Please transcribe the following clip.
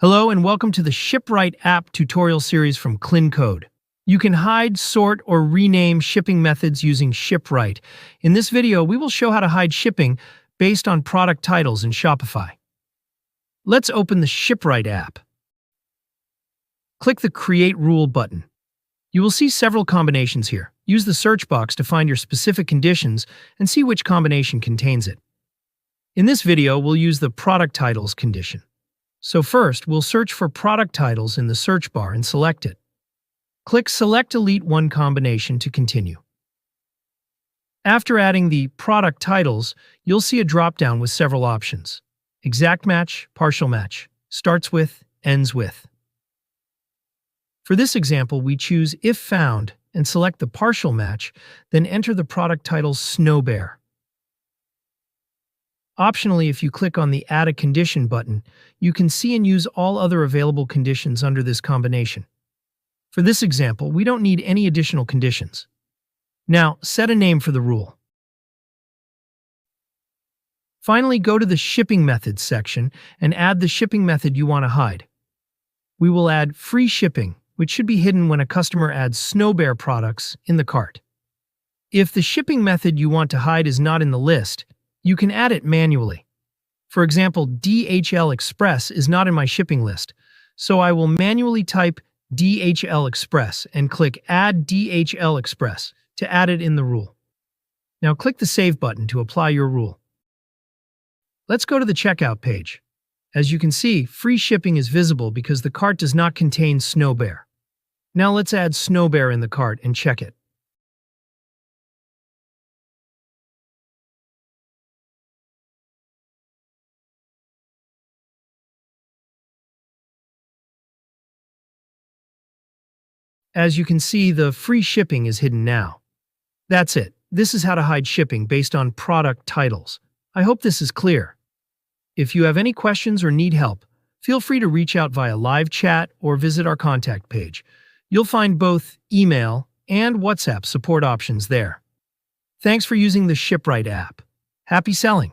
Hello and welcome to the ShipRight app tutorial series from KlinKode. You can hide, sort, or rename shipping methods using ShipRight. In this video, we will show how to hide shipping based on product titles in Shopify. Let's open the ShipRight app. Click the Create Rule button. You will see several combinations here. Use the search box to find your specific conditions and see which combination contains it. In this video, we'll use the product titles condition. So first, we'll search for product titles in the search bar and select it. Click Select Delete One combination to continue. After adding the product titles, you'll see a drop-down with several options. Exact match, partial match, starts with, ends with. For this example, we choose If Found and select the partial match, then enter the product title Snow Bear. Optionally, if you click on the Add a Condition button, you can see and use all other available conditions under this combination. For this example, we don't need any additional conditions. Now, set a name for the rule. Finally, go to the Shipping Methods section and add the shipping method you want to hide. We will add free shipping, which should be hidden when a customer adds Snow Bear products in the cart. If the shipping method you want to hide is not in the list, you can add it manually. For example, DHL Express is not in my shipping list, so I will manually type DHL Express and click Add DHL Express to add it in the rule. Now click the Save button to apply your rule. Let's go to the checkout page. As you can see, free shipping is visible because the cart does not contain Snow Bear. Now let's add Snow Bear in the cart and check it. As you can see, the free shipping is hidden now. That's it. This is how to hide shipping based on product titles. I hope this is clear. If you have any questions or need help, feel free to reach out via live chat or visit our contact page. You'll find both email and WhatsApp support options there. Thanks for using the ShipRight app. Happy selling!